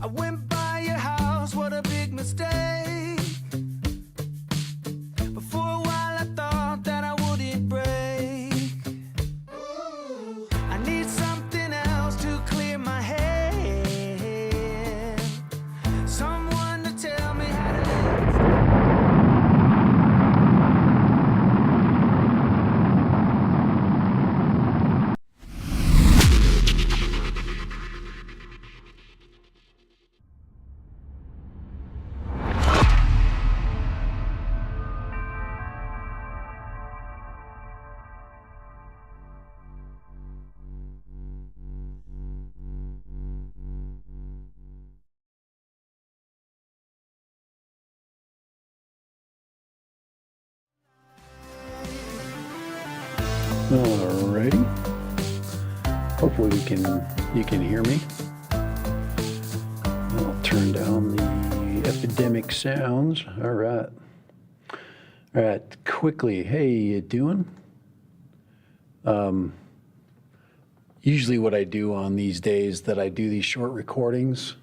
I went by your house, what a big mistake. But for a while I thought that I wouldn't break. I need something else to clear my head. Someone to tell me how to live. Alrighty. Hopefully you can hear me. I'll turn down the epidemic sounds. All right. Quickly. Hey, you doing? Usually what I do on these days that I do these short recordings,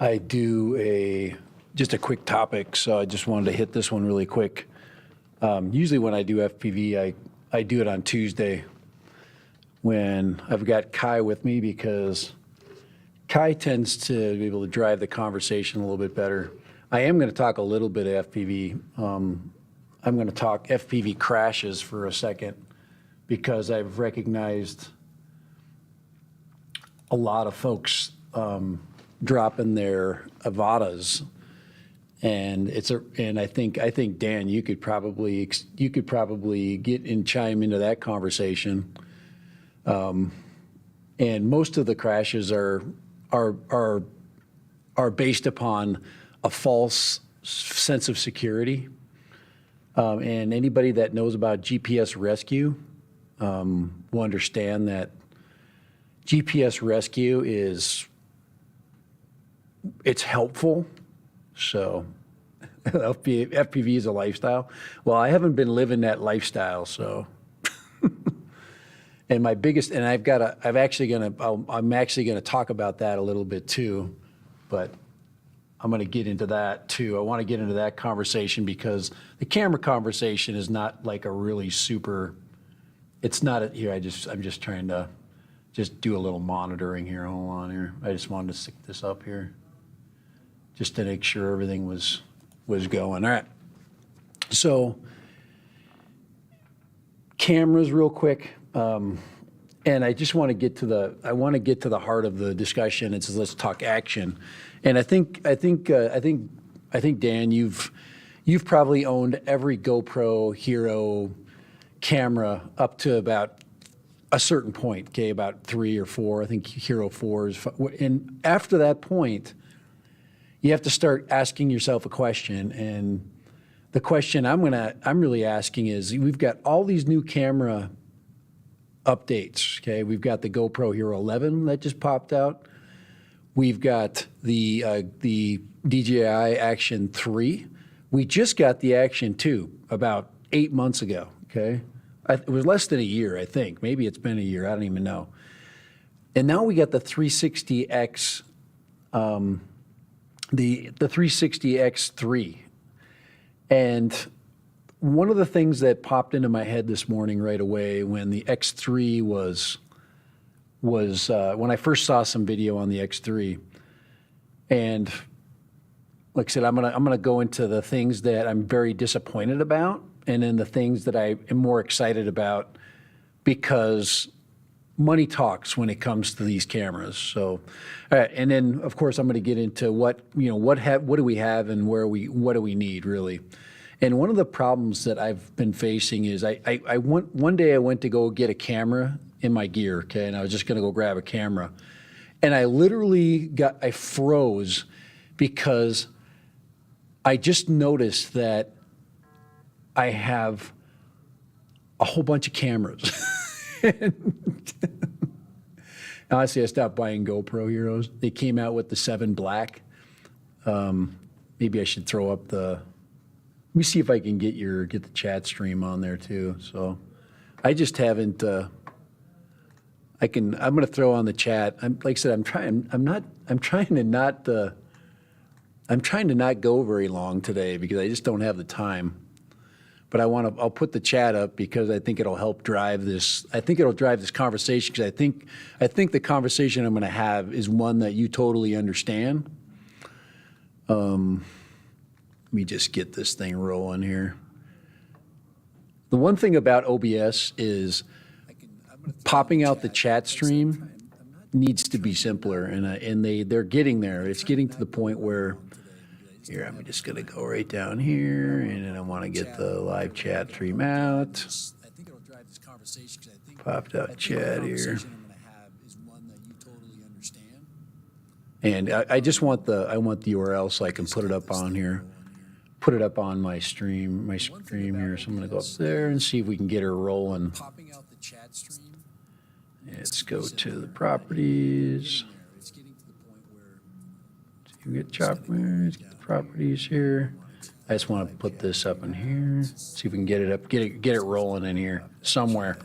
I do just a quick topic. So I just wanted to hit this one really quick. Usually when I do FPV, I do it on Tuesday when I've got Kai with me, because Kai tends to be able to drive the conversation a little bit better. I am going to talk a little bit of FPV. I'm going to talk FPV crashes for a second, because I've recognized a lot of folks dropping their AVATAs. And I think Dan, you could probably get and chime into that conversation. And most of the crashes are based upon a false sense of security. And anybody that knows about GPS rescue will understand that GPS rescue it's helpful. So FPV is a lifestyle. Well, I haven't been living that lifestyle, so. And my biggest, and I'm actually gonna talk about that a little bit too, but I'm gonna get into that too. I want to get into that conversation because the camera conversation is not like a really super, it's not here. I'm just trying to just do a little monitoring here. Hold on here. I just wanted to stick this up here, just to make sure everything was going. All right. So cameras real quick. And I just want to get to the heart of the discussion. It says, let's talk action. And I think Dan, you've probably owned every GoPro Hero camera up to about a certain point, okay, about 3 or 4. I think Hero 4 is, and after that point, you have to start asking yourself a question. And the question I'm really asking is, we've got all these new camera updates, okay? We've got the GoPro Hero 11 that just popped out. We've got the DJI Action 3. We just got the Action 2 about 8 months ago, okay? It was less than a year, I think. Maybe it's been a year, I don't even know. And now we got the 360X, the 360X3. And one of the things that popped into my head this morning right away when the X3 was when I first saw some video on the X3, and like I said, I'm gonna go into the things that I'm very disappointed about, and then the things that I am more excited about, because money talks when it comes to these cameras. So, all right, and then of course I'm going to get into what do we have and what do we need really. And one of the problems that I've been facing is one day I went to go get a camera in my gear, okay, and I was just going to go grab a camera, and I literally I froze because I just noticed that I have a whole bunch of cameras. Honestly, I stopped buying GoPro Heroes. They came out with the 7 Black. Maybe I should throw up let me see if I can get the chat stream on there too. So I just haven't I'm going to throw on the chat. Like I said, I'm trying to not go very long today because I just don't have the time. But I'll put the chat up because I think it'll help drive this. I think it'll drive this conversation because I think the conversation I'm going to have is one that you totally understand. Let me just get this thing rolling here. The one thing about OBS is popping out the chat stream needs to be simpler, and they're getting there. It's getting to the point where, here, I'm just going to go right down here, and then I want to get the live chat stream out. Popped out chat here. And I just want the URL so I can put it up on here. Put it up on my stream here. So I'm going to go up there and see if we can get her rolling. Let's go to the properties. Get the properties here. I just want to put this up in here. See if we can get it up, get it rolling in here somewhere.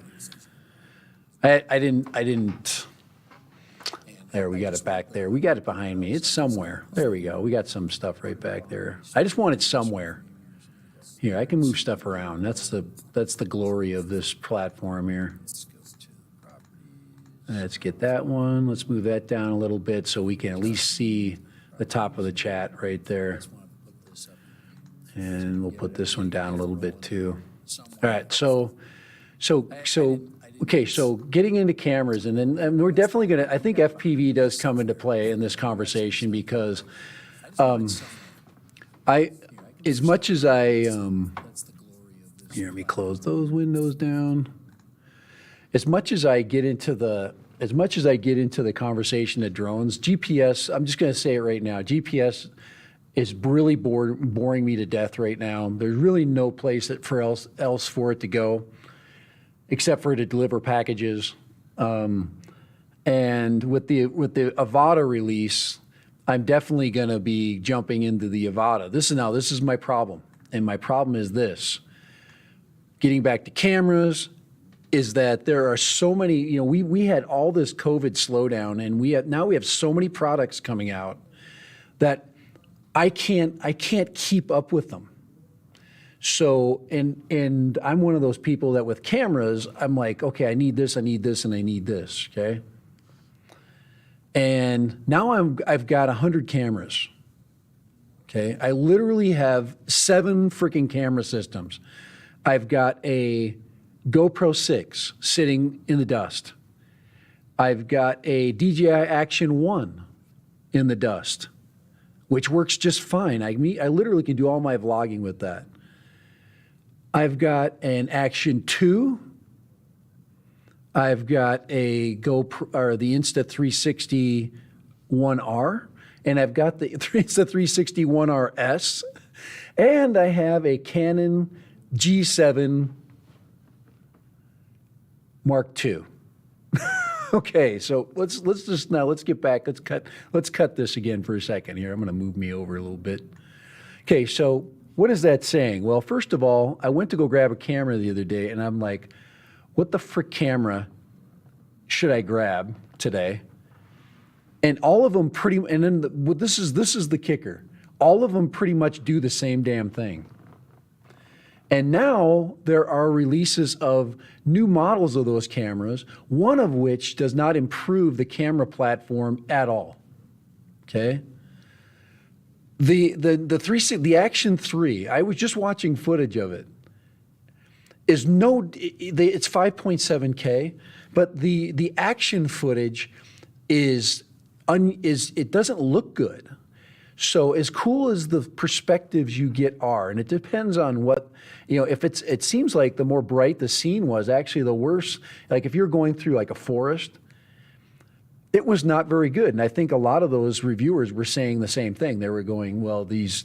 I didn't. There, we got it back there. We got it behind me. It's somewhere. There we go. We got some stuff right back there. I just want it somewhere. Here, I can move stuff around. That's the glory of this platform here. Let's get that one. Let's move that down a little bit so we can at least see the top of the chat right there. And we'll put this one down a little bit too. All right, okay, so getting into cameras, and we're definitely going to, I think FPV does come into play in this conversation because as much as here, let me close those windows down. As much as I get into the conversation of drones, GPS, I'm just going to say it right now, GPS is really boring me to death right now. There's really no place else for it to go, except for to deliver packages. And with the AVATA release, I'm definitely going to be jumping into the AVATA. This is my problem, and my problem is this. Getting back to cameras, is that there are so many, we had all this COVID slowdown, and now we have so many products coming out that I can't keep up with them. So, and I'm one of those people that with cameras, I'm like, okay, I need this, and I need this, okay? And now I've got 100 cameras, okay? I literally have 7 freaking camera systems. I've got a GoPro 6 sitting in the dust. I've got a DJI Action 1 in the dust, which works just fine. I literally can do all my vlogging with that. I've got an Action 2. I've got a GoPro, or the Insta360 1R, and I've got the Insta360 1RS, and I have a Canon G7 Mark II. Okay, so let's get back. Let's cut this again for a second here. I'm going to move me over a little bit. Okay, so what is that saying? Well, first of all, I went to go grab a camera the other day, and I'm like, what the frick camera should I grab today? And all of them this is the kicker. All of them pretty much do the same damn thing. And now there are releases of new models of those cameras, one of which does not improve the camera platform at all. Okay? The Action 3, I was just watching footage of it. It's 5.7K, but the action footage it doesn't look good. So as cool as the perspectives you get are, and it depends on what, if it seems like the more bright the scene was, actually the worse, like if you're going through like a forest, it was not very good. And I think a lot of those reviewers were saying the same thing. They were going, well, these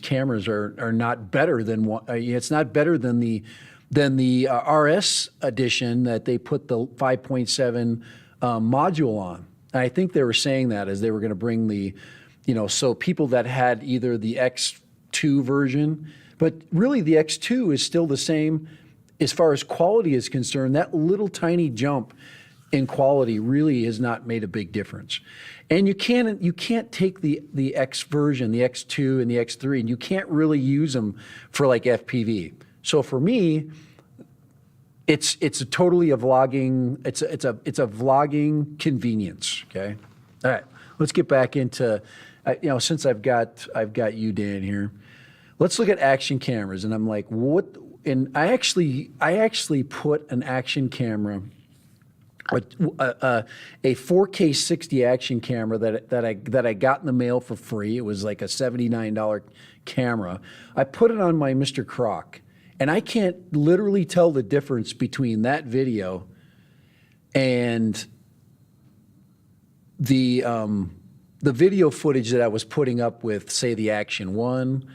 cameras are not better than it's not better than the RS edition that they put the 5.7 module on. And I think they were saying that as they were going to bring the, so people that had either the X2 version, but really the X2 is still the same as far as quality is concerned. That little tiny jump in quality really has not made a big difference. And you can't take the X version, the X2 and the X3, and you can't really use them for like FPV. So for me, it's totally a vlogging, it's a vlogging convenience. Okay, all right. Let's get back into, since I've got you, Dan, here. Let's look at action cameras, and I'm like, what? And I actually put an action camera, a 4K 60 action camera that I got in the mail for free. It was like a $79 camera. I put it on my Mr. Croc, and I can't literally tell the difference between that video and the video footage that I was putting up with, say, the Action 1.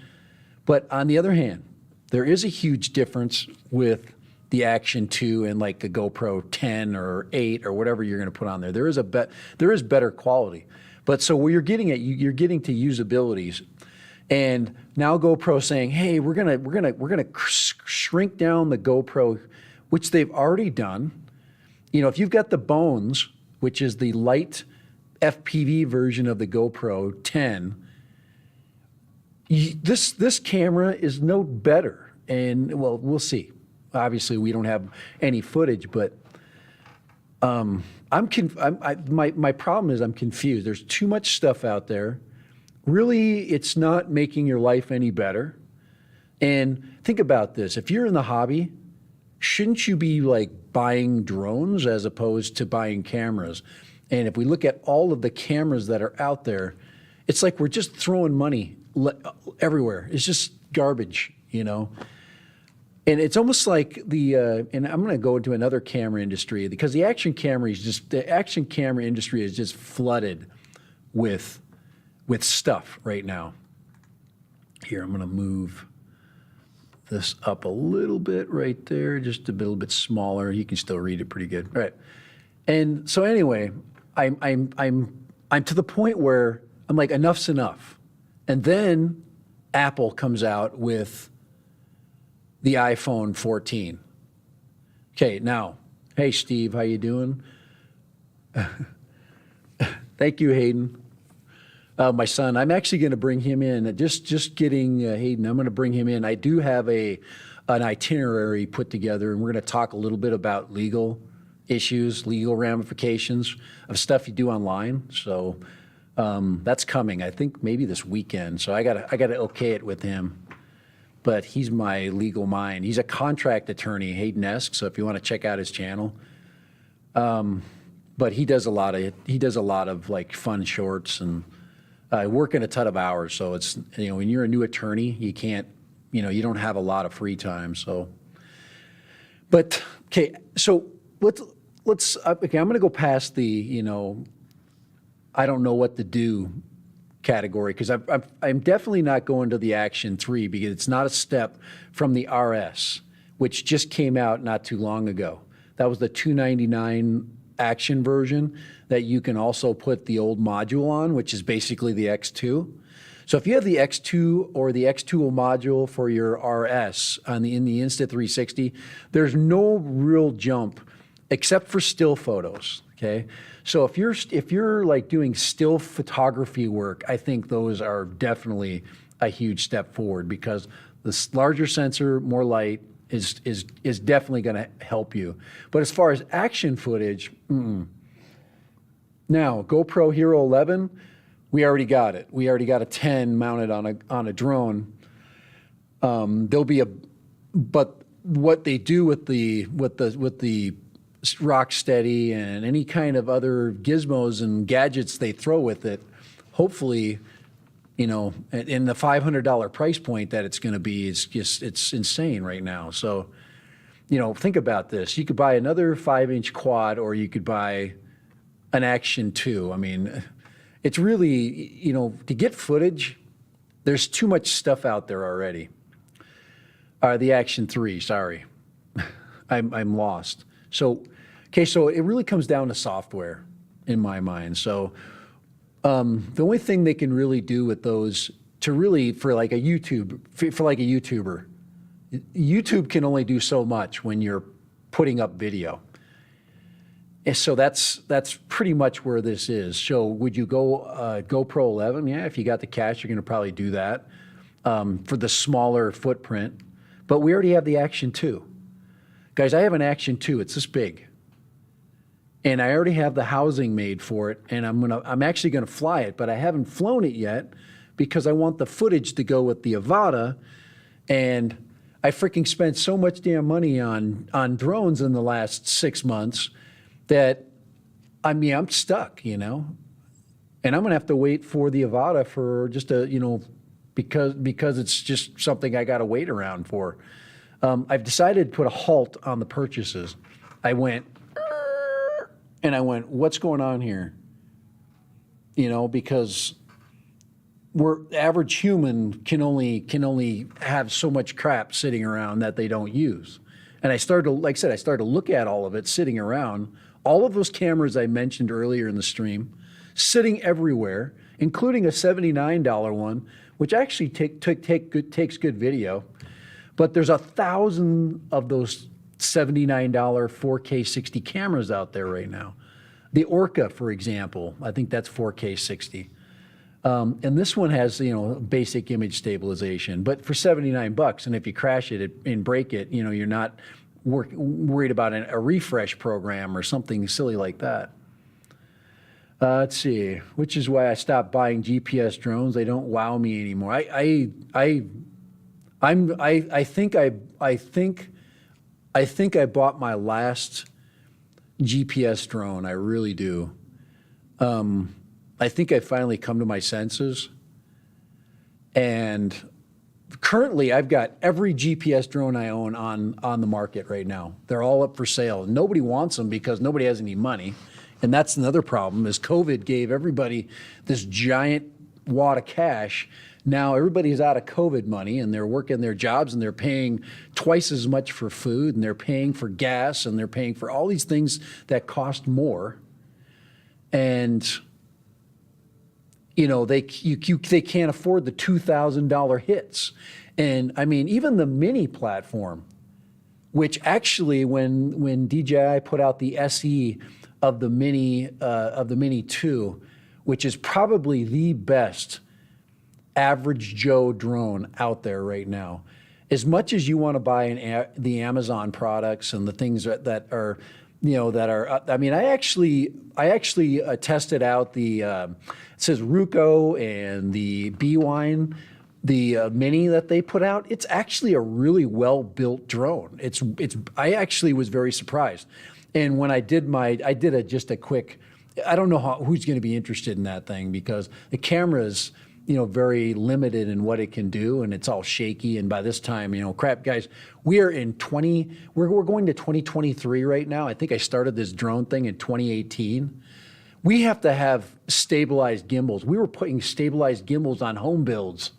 But on the other hand, there is a huge difference with the Action 2 and like the GoPro 10 or 8 or whatever you're going to put on there. There is better quality. But so what you're getting at, you're getting to usabilities. And now GoPro saying, hey, we're gonna shrink down the GoPro, which they've already done. If you've got the Bones, which is the light FPV version of the GoPro 10, this camera is no better. And well, we'll see. Obviously, we don't have any footage, but my problem is I'm confused. There's too much stuff out there. Really, it's not making your life any better. And think about this. If you're in the hobby, shouldn't you be like buying drones as opposed to buying cameras? And if we look at all of the cameras that are out there, it's like we're just throwing money everywhere. It's just garbage, And it's almost like and I'm going to go into another camera industry because the action camera industry is just flooded with stuff right now. Here, I'm going to move this up a little bit right there, just a little bit smaller. You can still read it pretty good. All right. And so anyway, I'm to the point where I'm like, enough's enough. And then Apple comes out with the iPhone 14. Okay, now, hey Steve, how you doing? Thank you, Hayden. My son, I'm actually going to bring him in. Just getting Hayden, I'm going to bring him in. I do have an itinerary put together, and we're going to talk a little bit about legal issues, legal ramifications of stuff you do online. So that's coming. I think maybe this weekend. So I got to okay it with him. But he's my legal mind. He's a contract attorney, Hayden-esque. So if you want to check out his channel, but he does a lot of like fun shorts and working a ton of hours. So it's when you're a new attorney, you can't you don't have a lot of free time. So, but okay, so let's okay. I'm going to go past the I don't know what to do category because I'm definitely not going to the Action 3 because it's not a step from the RS, which just came out not too long ago. That was the $299 Action version that you can also put the old module on, which is basically the X2. So if you have the X2 or the X2 module for your RS in the Insta360, there's no real jump except for still photos. Okay. So if you're like doing still photography work, I think those are definitely a huge step forward because the larger sensor, more light is definitely going to help you. But as far as action footage, Now GoPro Hero 11, we already got it. We already got a 10 mounted on a drone. There'll be but what they do with the Rocksteady and any kind of other gizmos and gadgets they throw with it, hopefully, in the $500 price point that it's going to be, it's insane right now. So, think about this. You could buy another 5-inch quad or you could buy an Action 2. I mean, it's really, to get footage, there's too much stuff out there already. The Action 3, sorry. I'm lost. So it really comes down to software in my mind. So the only thing they can really do with those for like a YouTuber, YouTube can only do so much when you're putting up video. And so that's pretty much where this is. So would you go GoPro 11? Yeah, if you got the cash, you're going to probably do that for the smaller footprint. But we already have the Action 2. Guys, I have an Action 2. It's this big. And I already have the housing made for it, and I'm actually going to fly it, but I haven't flown it yet because I want the footage to go with the AVATA. And I freaking spent so much damn money on drones in the last 6 months that, I mean, I'm stuck, you know? And I'm going to have to wait for the AVATA for just a, you know, because it's just something I got to wait around for. I've decided to put a halt on the purchases. I went, what's going on here? You know, because average human can only have so much crap sitting around that they don't use. And I started to, like I said, I started to look at all of it sitting around. All of those cameras I mentioned earlier in the stream, sitting everywhere, including a $79 one, which actually takes good video. But there's 1,000 of those $79 4K 60 cameras out there right now. The Orca, for example, I think that's 4K 60. And this one has, you know, basic image stabilization, but for $79, and if you crash it and break it, you know, you're not worried about a refresh program or something silly like that. Let's see, which is why I stopped buying GPS drones. They don't wow me anymore. I think I bought my last GPS drone. I really do. I think I finally come to my senses. And currently, I've got every GPS drone I own on the market right now. They're all up for sale. Nobody wants them because nobody has any money. And that's another problem, is COVID gave everybody this giant wad of cash. Now everybody's out of COVID money, and they're working their jobs, and they're paying twice as much for food, and they're paying for gas, and they're paying for all these things that cost more. And you know, they can't afford the $2,000 hits. And I mean, even the mini platform, which actually when DJI put out the SE of the Mini 2, which is probably the best average Joe drone out there right now. As much as you want to buy the Amazon products and the things that are, you know, that are, I mean, I actually tested out the, it says Ruco and the Bwine, the Mini that they put out. It's actually a really well-built drone. I actually was very surprised. And when I did just a quick, I don't know who's going to be interested in that thing, because the camera's, you know, very limited in what it can do, and it's all shaky. And by this time, you know, crap, guys, we're going to 2023 right now. I think I started this drone thing in 2018. We have to have stabilized gimbals. We were putting stabilized gimbals on home builds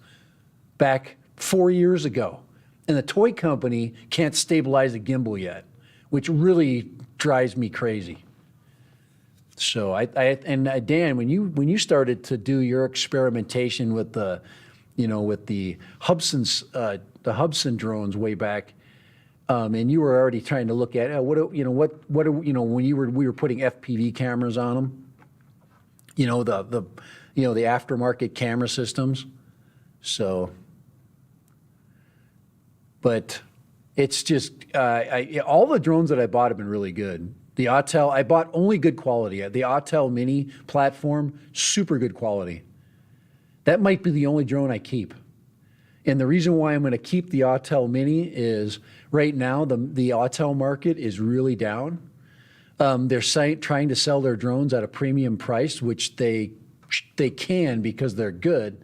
back 4 years ago, and the toy company can't stabilize a gimbal yet, which really drives me crazy. So Dan, when you started to do your experimentation with the, you know, with the Hubson drones way back, and you were already trying to look at when we were putting FPV cameras on them, you know, the aftermarket camera systems. So, but it's just all the drones that I bought have been really good. The Autel, I bought only good quality. The Autel Mini platform, super good quality. That might be the only drone I keep. And the reason why I'm going to keep the Autel Mini is right now the Autel market is really down. They're trying to sell their drones at a premium price, which they can because they're good,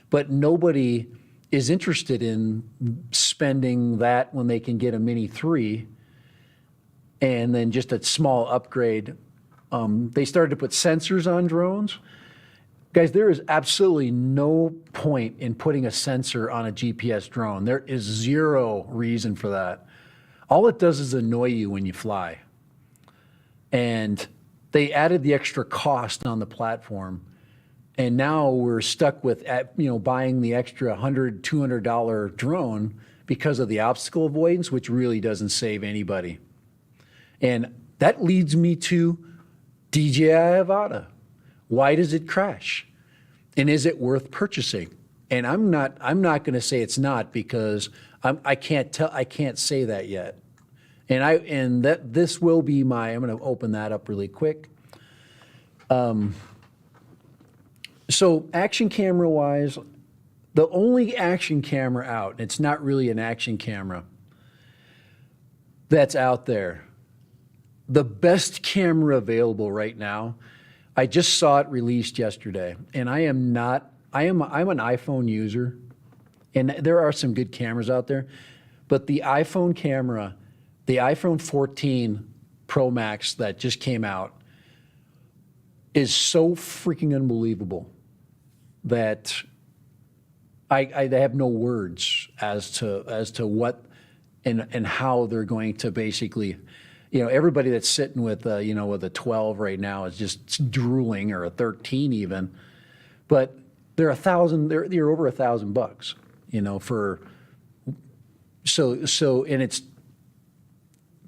but nobody is interested in spending that when they can get a Mini 3 and then just a small upgrade. They started to put sensors on drones. Guys, there is absolutely no point in putting a sensor on a GPS drone. There is zero reason for that. All it does is annoy you when you fly. And they added the extra cost on the platform. And now we're stuck with, buying the extra $100, $200 drone because of the obstacle avoidance, which really doesn't save anybody. And That leads me to DJI AVATA. Why does it crash? And is it worth purchasing? And I'm not going to say it's not, because I can't say that yet. And this will be I'm going to open that up really quick. So action camera wise, the only action camera out, and it's not really an action camera that's out there, the best camera available right now, I just saw it released yesterday, and I'm an iPhone user, and there are some good cameras out there, but the iPhone camera, the iPhone 14 Pro Max that just came out, is so freaking unbelievable that I have no words as to what and how they're going to basically, everybody that's sitting with with a 12 right now is just drooling, or a 13 even, but they're they're over $1,000, for and it's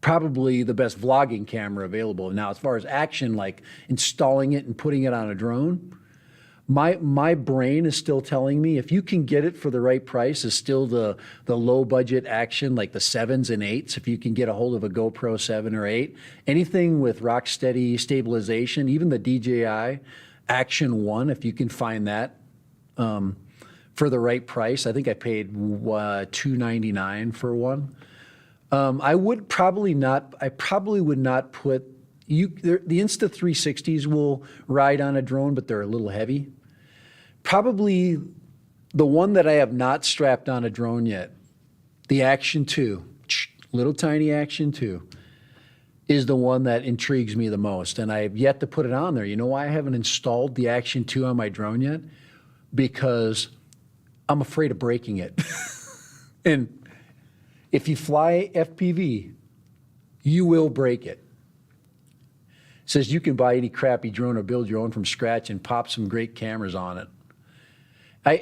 probably the best vlogging camera available. Now, as far as action, like installing it and putting it on a drone, my brain is still telling me if you can get it for the right price, is still the low budget action, like the 7s and 8s. If you can get a hold of a GoPro 7 or 8, anything with rock steady stabilization, even the DJI Action 1, if you can find that for the right price. I think I paid $299 for one. I probably would not put the Insta360s will ride on a drone, but they're a little heavy. Probably the one that I have not strapped on a drone yet, the Action 2, little tiny Action 2, is the one that intrigues me the most, and I have yet to put it on there. You know why I haven't installed the Action 2 on my drone yet? Because I'm afraid of breaking it. And if you fly FPV, you will break it. It says you can buy any crappy drone or build your own from scratch and pop some great cameras on it. So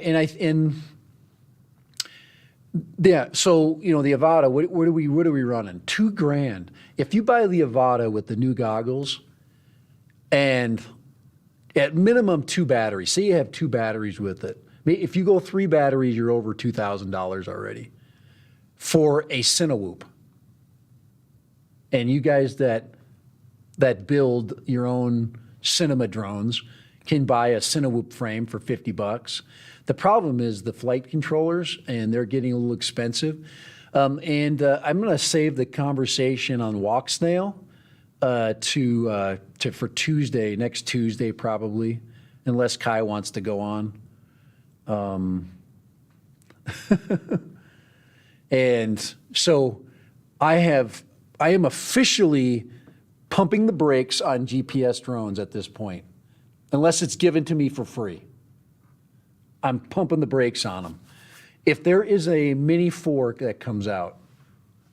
the AVATA, what are we running? $2,000. If you buy the AVATA with the new goggles, and at minimum 2 batteries, say you have 2 batteries with it. If you go 3 batteries, you're over $2,000 already for a Cinewhoop. And you guys that build your own cinema drones can buy a Cinewhoop frame for $50. The problem is the flight controllers, and they're getting a little expensive. I'm going to save the conversation on walk snail for Tuesday, next Tuesday probably, unless Kai wants to go on. And so I am officially pumping the brakes on GPS drones at this point, unless it's given to me for free. I'm pumping the brakes on them. If there is a mini fork that comes out,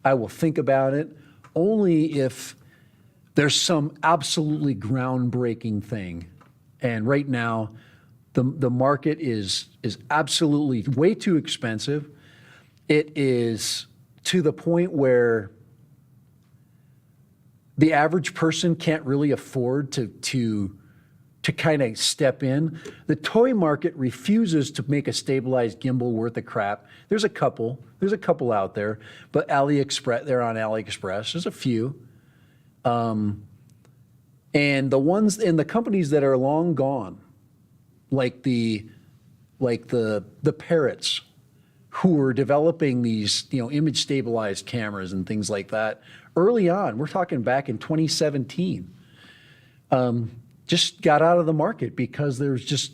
I will think about it, only if there's some absolutely groundbreaking thing. And right now, the market is absolutely way too expensive. It is to the point where the average person can't really afford to kind of step in. The toy market refuses to make a stabilized gimbal worth of crap. There's a couple out there, but they're on AliExpress. There's a few. And the companies that are long gone, like the Parrots, who were developing these, image stabilized cameras and things like that early on. We're talking back in 2017. Just got out of the market because there's just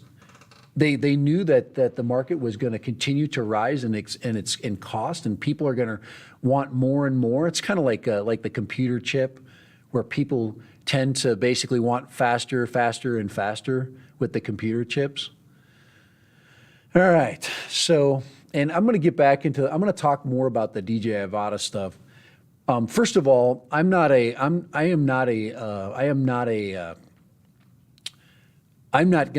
they knew that the market was going to continue to rise in cost, and people are going to want more and more. It's kind of like the computer chip, where people tend to basically want faster, and faster with the computer chips. All right, so, and I'm going to talk more about the DJI AVATA stuff. First of all, I'm not going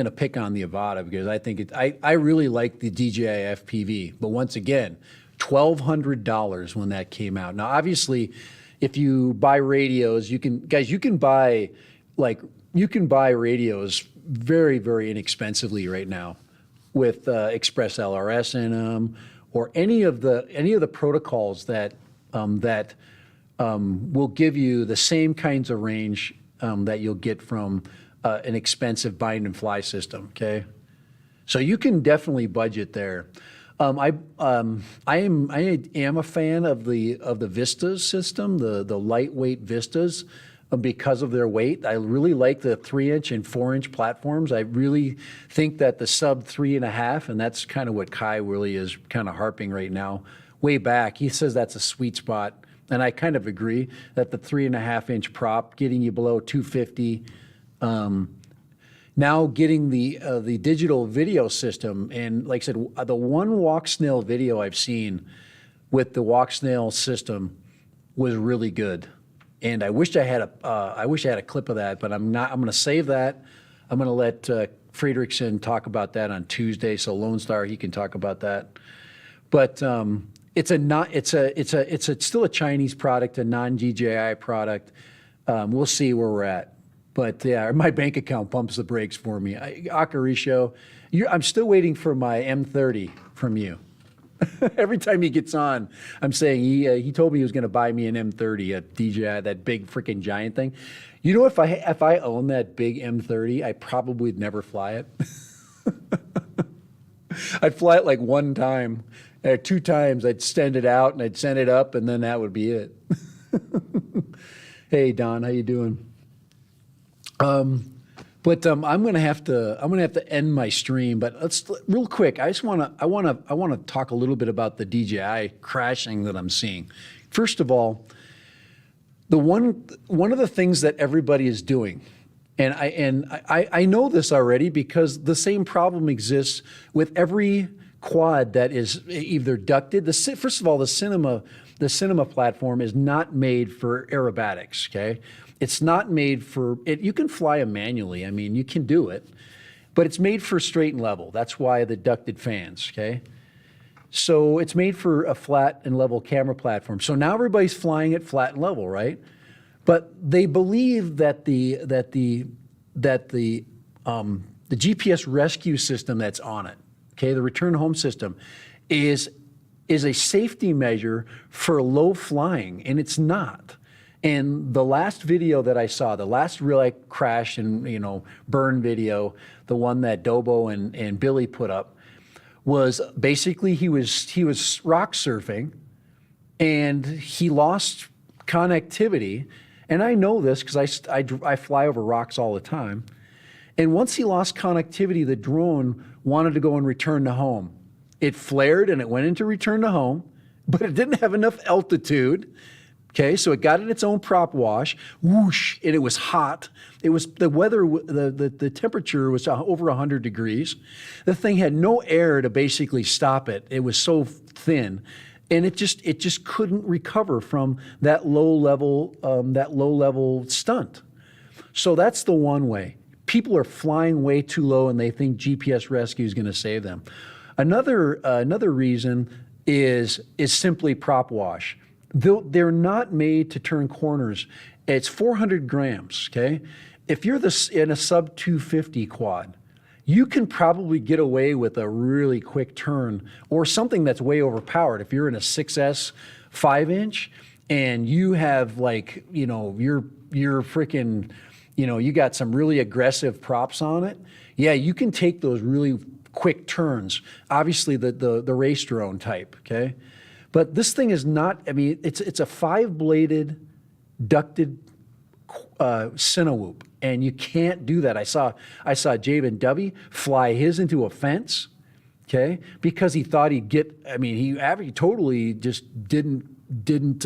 to pick on the AVATA, because I think I really like the DJI FPV. But once again, $1,200 when that came out. Now, obviously, if you buy radios, you can buy radios very, very inexpensively right now with Express LRS in them, or any of the protocols that will give you the same kinds of range that you'll get from an expensive bind and fly system. Okay, so you can definitely budget there. I am a fan of the Vistas system, the lightweight Vistas, because of their weight. I really like the 3-inch and 4-inch platforms. I really think that the sub 3.5, and that's kind of what Kai really is kind of harping right now. Way back, he says that's a sweet spot, and I kind of agree that the 3.5-inch prop getting you below 250. Now getting the digital video system, and like I said, the one walk snail video I've seen with the walk snail system was really good. And I wish I had a clip of that, but I'm not. I'm going to save that. I'm going to let Friedrichsen talk about that on Tuesday. So Lone Star, he can talk about that. But it's still a Chinese product, a non-DJI product. We'll see where we're at. But yeah, my bank account pumps the brakes for me. Akarisho, I'm still waiting for my M30 from you. Every time he gets on, I'm saying he told me he was going to buy me an M30 at DJI, that big freaking giant thing. You know, if I own that big M30, I probably would never fly it. I'd fly it like one time, or 2 times. I'd send it out and I'd send it up, and then that would be it. Hey Don, how you doing? But I'm gonna have to end my stream. But let's real quick. I want to talk a little bit about the DJI crashing that I'm seeing. First of all, one of the things that everybody is doing, and I know this already because the same problem exists with every quad that is either ducted. First of all, the cinema platform is not made for aerobatics. Okay. It's not made for it. You can fly them manually. I mean, you can do it, but it's made for straight and level. That's why the ducted fans, okay? So it's made for a flat and level camera platform. So now everybody's flying it flat and level, right? But they believe that the GPS rescue system that's on it, okay, the return home system, is a safety measure for low flying, and it's not. And the last video that I saw, the last real crash and burn video, the one that Dobo and Billy put up, was basically he was rock surfing, and he lost connectivity. And I know this because I fly over rocks all the time. And once he lost connectivity, the drone wanted to go and return to home. It flared and it went into return to home, but it didn't have enough altitude. Okay, so it got in its own prop wash, whoosh, and it was hot. It was the weather, the temperature was over 100 degrees. The thing had no air to basically stop it. It was so thin, and it just couldn't recover from that low level stunt. So that's the one way. People are flying way too low, and they think GPS rescue is going to save them. Another reason is simply prop wash. They're not made to turn corners. It's 400 grams, okay? If you're in a sub 250 quad, you can probably get away with a really quick turn or something that's way overpowered. If you're in a 6S 5-inch and you have you're freaking, you got some really aggressive props on it, yeah, you can take those really quick turns. Obviously the race drone type, okay? But this thing is not, I mean, it's a 5-bladed ducted Cinewhoop, and you can't do that. I saw Javen Dubby fly his into a fence, okay, because he thought he'd get, I mean, he totally just didn't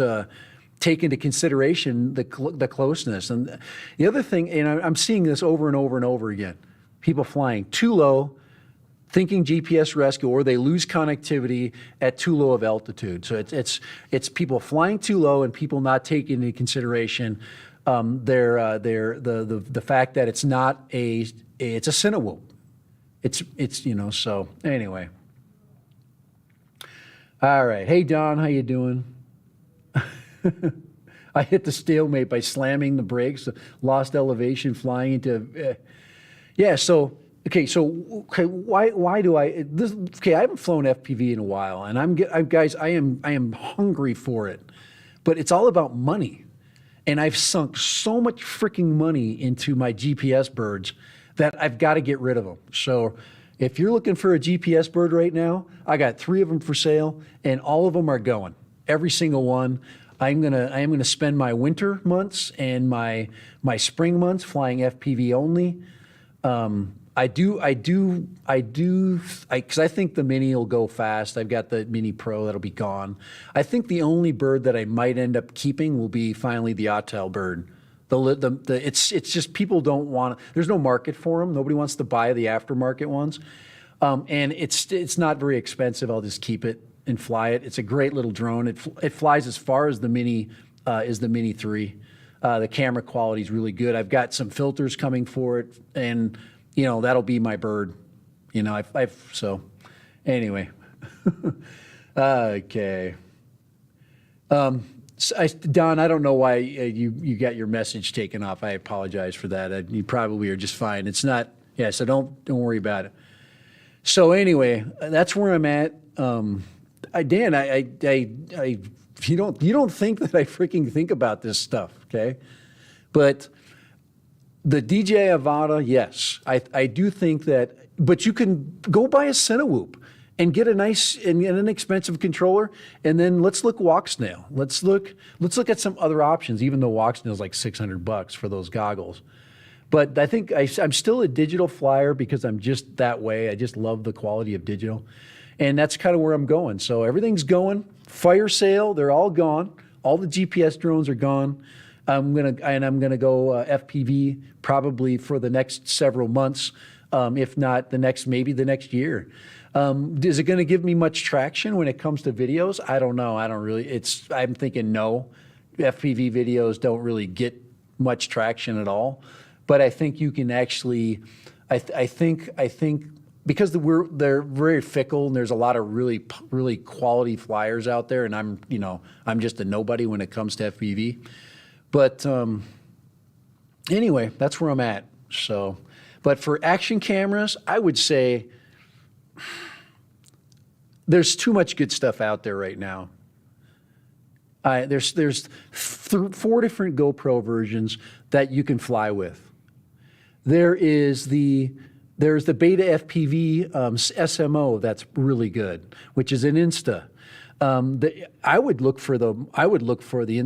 take into consideration the closeness. And the other thing, and I'm seeing this over and over and over again, people flying too low, thinking GPS rescue, or they lose connectivity at too low of altitude. So it's people flying too low and people not taking into consideration the fact that it's not it's a Cinewhoop. It's so anyway. All right, hey Don, how you doing? I hit the stalemate by slamming the brakes, lost elevation, flying into. Yeah. So okay. So okay. Why do I this? Okay. I haven't flown FPV in a while, and guys. I am hungry for it, but it's all about money, and I've sunk so much freaking money into my GPS birds that I've got to get rid of them. So if you're looking for a GPS bird right now, I got 3 of them for sale, and all of them are going. Every single one. I am gonna spend my winter months and my spring months flying FPV only. Because I think the Mini will go fast. I've got the Mini Pro that'll be gone. I think the only bird that I might end up keeping will be finally the Autel bird. It's just people don't want. There's no market for them. Nobody wants to buy the aftermarket ones, and it's not very expensive. I'll just keep it and fly it. It's a great little drone. It flies as far as the Mini 3. The camera quality is really good. I've got some filters coming for it, and that'll be my bird. So anyway, okay. Don, I don't know why you got your message taken off. I apologize for that. You probably are just fine. It's not. Yeah. So don't worry about it. So anyway, that's where I'm at. Dan, you don't think that I freaking think about this stuff, okay? But the DJI AVATA, yes, I do think that. But you can go buy a Cinewhoop and get a nice and an inexpensive controller, and then let's look Walksnail. Let's look at some other options. Even though Walksnail is like $600 for those goggles. But I think I'm still a digital flyer because I'm just that way. I just love the quality of digital. And that's kind of where I'm going. So everything's going. Fire sale, they're all gone. All the GPS drones are gone. I'm gonna go FPV probably for the next several months, if not maybe the next year. Is it going to give me much traction when it comes to videos? I don't know. I'm thinking no. FPV videos don't really get much traction at all. But I think you can actually. I think because they're very fickle and there's a lot of really quality flyers out there, and I'm just a nobody when it comes to FPV. But anyway, that's where I'm at. So, but for action cameras, I would say there's too much good stuff out there right now. There's 4 different GoPro versions that you can fly with. There's the Beta FPV SMO that's really good, which is an Insta. I would look for the 2s. I would look for the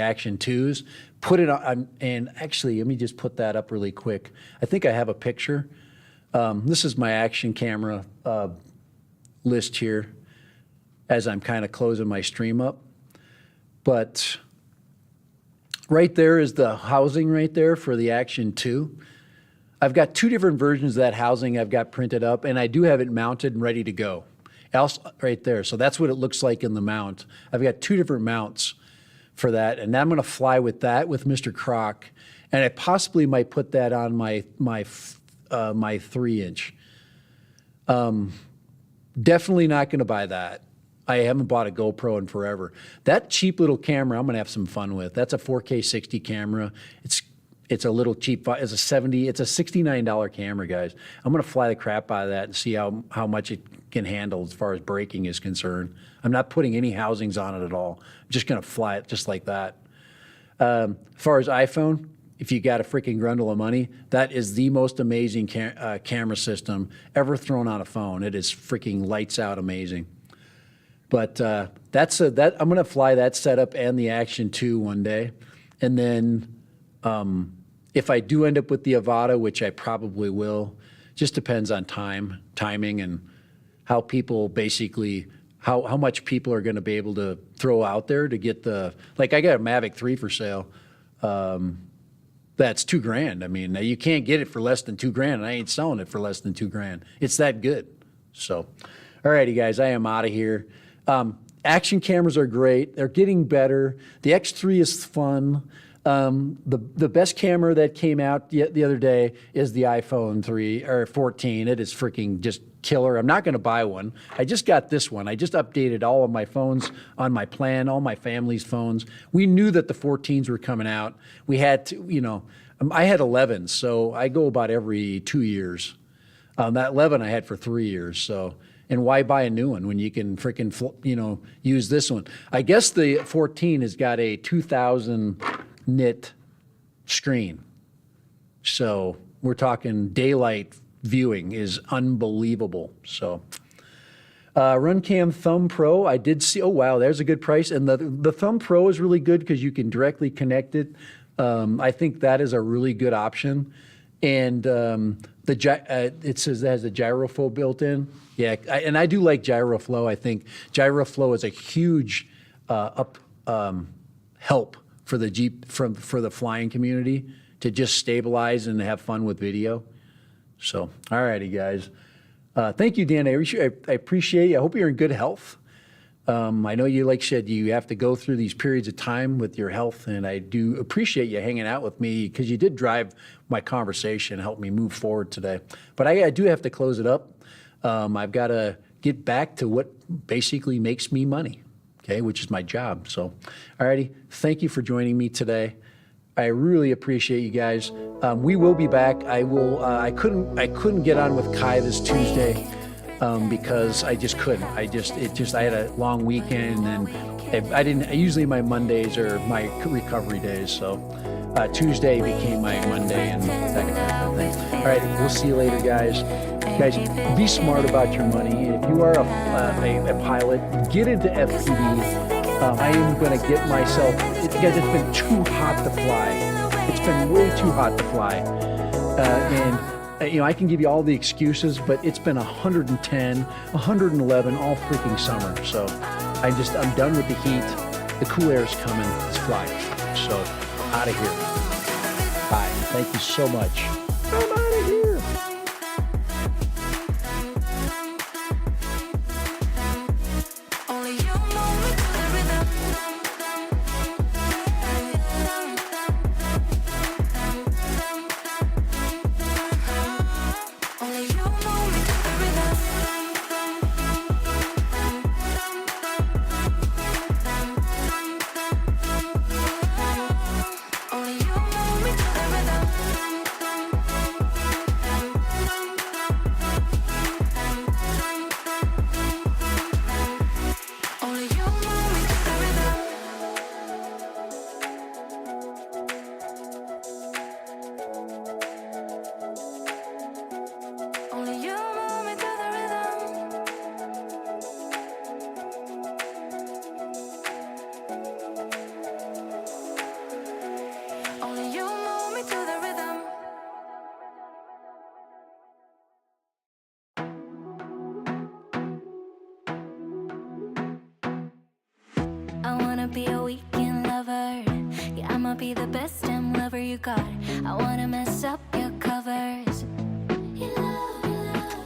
Action 2s. Put it on, and actually, let me just put that up really quick. I think I have a picture. This is my action camera list here as I'm kind of closing my stream up. But right there is the housing right there for the Action 2. I've got 2 different versions of that housing I've got printed up, and I do have it mounted and ready to go. Else, right there. So that's what it looks like in the mount. I've got 2 different mounts for that, and I'm going to fly with that with Mr. Croc, and I possibly might put that on my 3-inch. Definitely not going to buy that. I haven't bought a GoPro in forever. That cheap little camera, I'm going to have some fun with. That's a 4K 60 camera. It's a little cheap. It's a $69 camera, guys. I'm going to fly the crap out of that and see how much it can handle as far as braking is concerned. I'm not putting any housings on it at all. I'm just going to fly it just like that. As far as iPhone, if you got a freaking grundle of money, that is the most amazing camera system ever thrown on a phone. It is freaking lights out amazing. But I'm going to fly that setup and the Action 2 one day, and then if I do end up with the AVATA, which I probably will, just depends on timing, and how people basically how much people are going to be able to throw out there to get I got a Mavic 3 for sale. That's $2,000. I mean, you can't get it for less than $2,000, and I ain't selling it for less than $2,000. It's that good. So, all righty, guys, I am out of here. Action cameras are great. They're getting better. The X3 is fun. The best camera that came out the other day is the iPhone 3 or 14. It is freaking just killer. I'm not going to buy one. I just got this one. I just updated all of my phones on my plan, all my family's phones. We knew that the 14s were coming out. We had to, you know, I had 11s, so I go about every 2 years. That 11 I had for 3 years, so. And why buy a new one when you can freaking, you know, use this one? I guess the 14 has got a 2000 nit screen. So we're talking daylight viewing is unbelievable. So Runcam Thumb Pro, I did see, oh wow, there's a good price. And the Thumb Pro is really good because you can directly connect it. I think that is a really good option. And it says it has a gyroflow built in. Yeah, and I do like gyroflow. I think gyroflow is a huge help for the for the flying community to just stabilize and have fun with video. So, all righty, guys. Thank you, Dan. I appreciate you. I hope you're in good health. I know you, like said, you have to go through these periods of time with your health, and I do appreciate you hanging out with me because you did drive my conversation, help me move forward today. But I do have to close it up. I've got to get back to what basically makes me money, okay, which is my job. So, all righty, thank you for joining me today. I really appreciate you guys. We will be back. I couldn't get on with Kai this Tuesday. Because I just couldn't. I had a long weekend, and I didn't. Usually my Mondays are my recovery days, so Tuesday became my Monday and that kind of thing. All right, we'll see you later, guys. Guys, be smart about your money. If you are a pilot, get into FPV. I am going to get myself. Guys, it's been too hot to fly. It's been way too hot to fly, and. You know, I can give you all the excuses, but it's been 110, 111 all freaking summer. So I'm done with the heat. The cool air is coming. Let's fly. So out of here. Bye. Thank you so much. I'm out of here. Be a weekend lover. Yeah, I'ma be the best damn lover you got. I wanna mess up